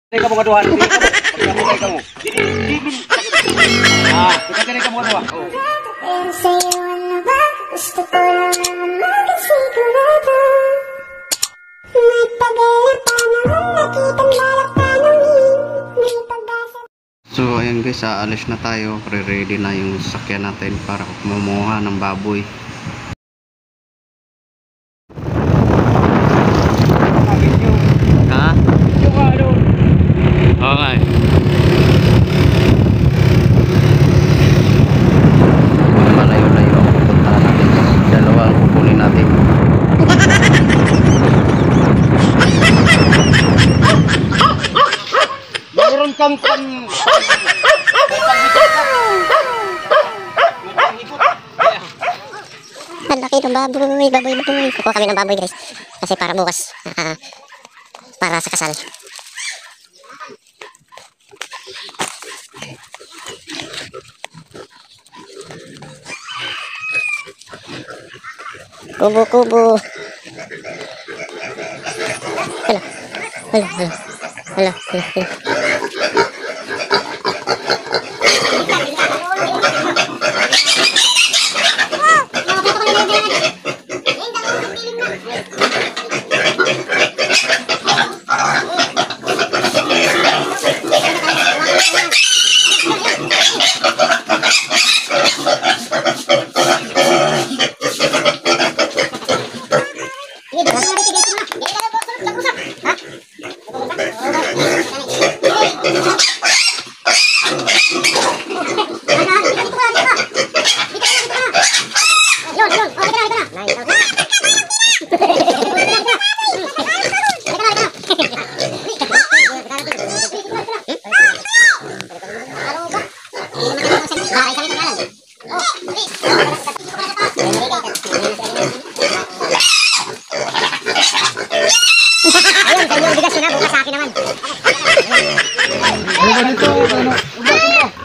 Kamu kaduhan, pagkamulay ka mo. Pagkatiri ka mo kaduhan. Pero sa'yo ano ba? Gusto ko lang magkasigurado. May pag-aya pa naman nakitang balak tanongin. May pag-asa. So ayan guys, aalis na tayo. Re-ready na yung sasakyan natin para kumuha ng baboy. Ha? Okay. Malayo-layo ang pupuntahan natin. Dalawa ang kukunin natin. Mayroon kang Ang laki ng baboy, baboy. Kukuha kami ng baboy guys. Kasi para bukas, para sa kasal. Kubo. Hala.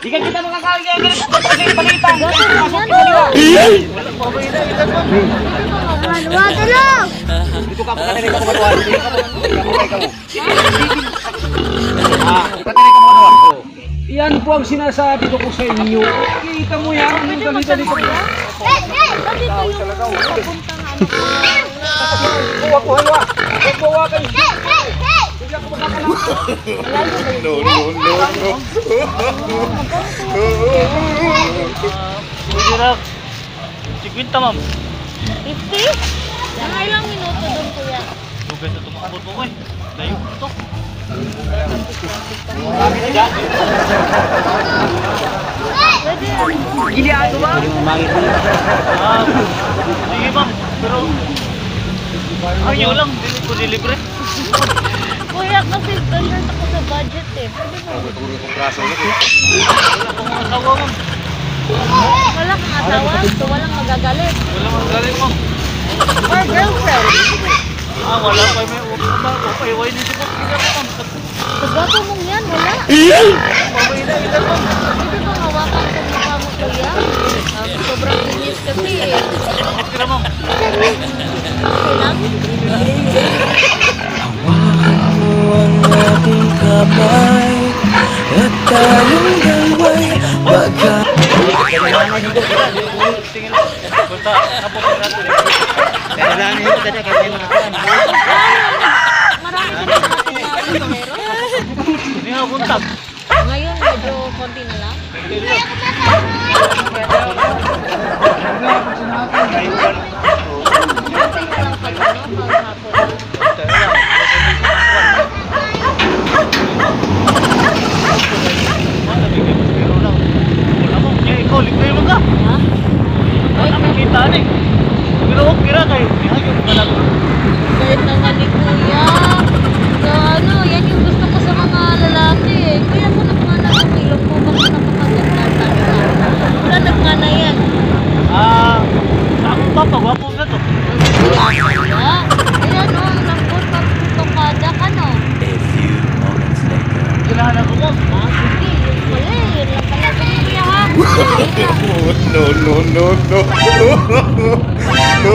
Ikan kita makakawin kaya ganito. Kasi palitan. Dito ka pagkatiri ka mo kaduhan. Pagkamulay ka mo. Pagkatiri ka mo kaduhan. Yan po ang sinasabi ko sa inyo. Kita mo yan. Dali ka mo. Buwa kayo. No. Hirap. 50 ma'am. 50? Mga ilang minuto doon kuya? Lugas na tumakot mo eh. Layo ko ito. Giliado ba? Sige ma'am. Pero ayaw lang. Hindi ko dilibre. Kuya, kasi ganyan ako sa budget eh. Pwede mo. Wala akong asawa ma'am. Wala kang asawa? So walang magagalit. Wala magaling ma'am. Or girlfriend? Wala pa may upay-way nito po. Sige ma'am. Pagbato mong yan, wala. Pabay na ilan ma'am. Pwede bang hawakan sa mukha mo kuya? Sobrang linis kasi eh. Tira ma'am. Okay lang? Ang aking kamay at tayong dalaway baka Punta. Tapos na natin. Marami din natin Hindi nga punta. ngayon, medyo konti na lang. Konti na lang pag ano, hapon. Wala mo. Ikaw, libre mo ka. Ha? Wala mo kita eh. Pero okay ra kayo. Ayaw ka lang. Kahit naman ni kuya. So ano, yan yung gusto ko sa mga lalaki eh. Kaya ko nagmana ng ilong mo. Bakit napakaganda? Wala nagmana yan. Ako pa, pagwapo na to. Kaya kaya. Ayan o, ang lambot pag tukada ka no. Kailangan ako ma'am. Hindi, yun pala eh. Yun lang pala sa kuya ha. No.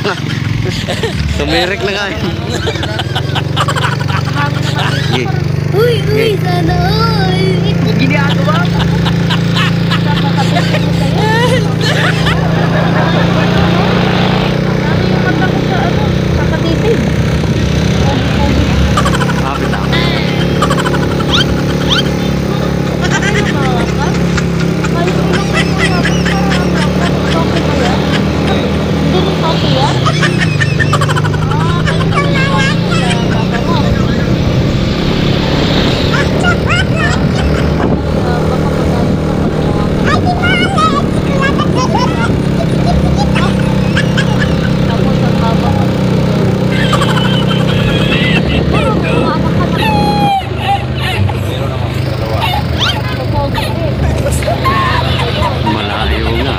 nga. Tumirik na nga. Sige. Uy, sana all. Ginagawa mo. Ano yung mata ko sa ano? Sa katitig. Kapit lang. Malayo nga.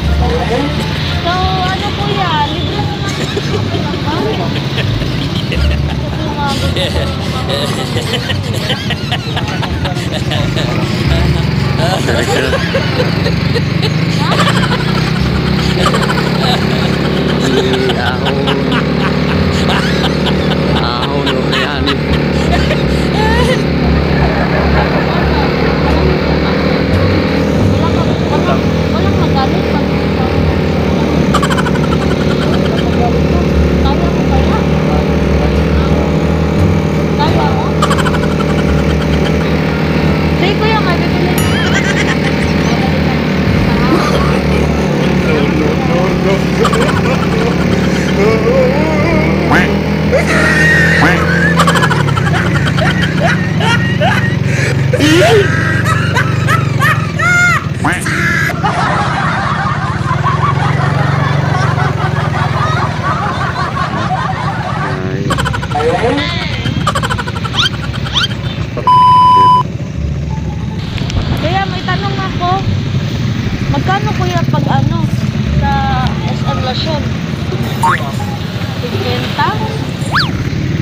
So, ano kuya, libre Ahon lo yan. walang magalit pag kaya mo kaya? Kaya mo? Say kuya, may bibili Kaya may tanong ako. Magkano kuya pag ano sa SM Lasyon? 50?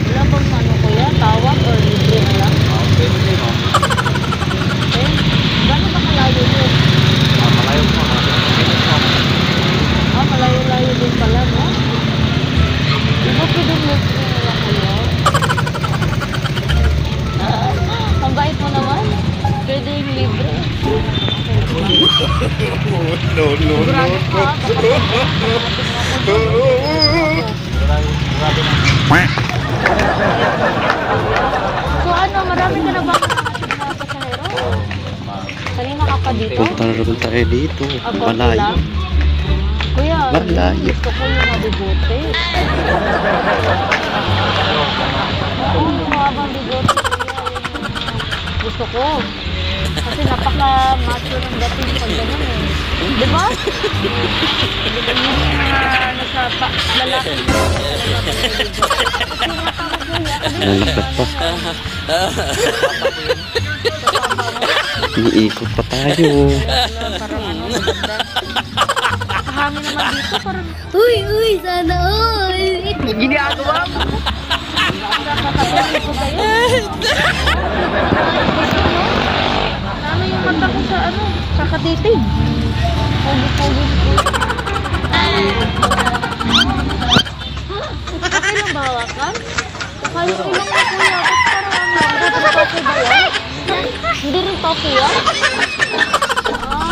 Wala bang ano kuya? Tawag or libre na lang? Eh, gano'n ba kalayo yun? Malayo-layo din pala, no? Di ba pwede libre na lang kayo? Ang bait mo naman. Pwede yung libre. So ano, marami ka na ba mga pasahero? Kanina ka pa dito? Punta na rin tayo dito. Ako Malayo. lang. Kuya, Malayo. gusto ko yung mabigote. Oo, yung mahabang bigote. Gusto ko. Kasi napaka-macho ng dating pag gano'n eh. Di ba? Yung mga nasa lalaki. Lalapit pa. Iikot pa tayo. Parang ano, maganda. Hangin naman dito, parang... Uy, sana all! Ginagawa mo. Nakakatabi ko kayo. Ano yung mata ko sa ano? Sa katitig. Pogi-pogi ko. Okay lang ba hawakan? Saka yung ilang ko kuya. Ba't parang ano? Topi ba yan? Hindi rin topi yan?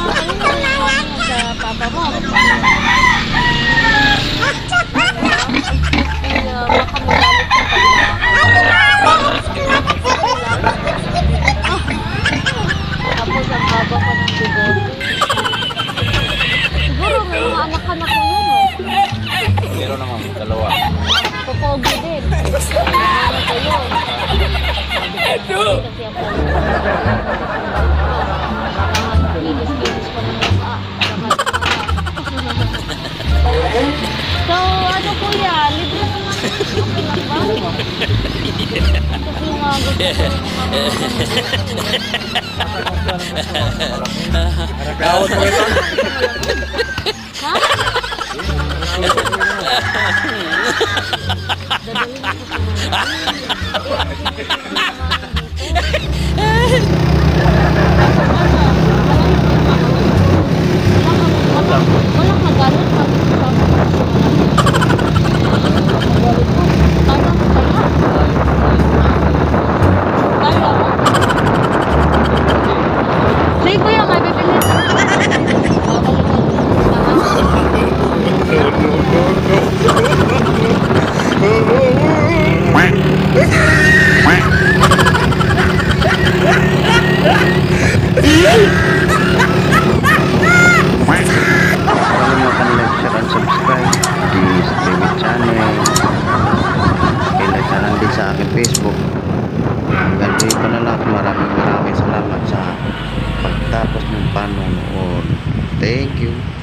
Kanina rin sa papa mo. Kaya baka magalit ka tapos ang haba ka ng bigote. Siguro may mga anak-anak ko yun eh. Meron naman, dalawa. Popogi din. Ano kayo? Kasi ako. Kinis-kinis pa ng mukha. So, ano kuya? Libre naman. Okay lang ba? Kasi nga gusto ko. Ha? Dadalhin ako sa Thank you.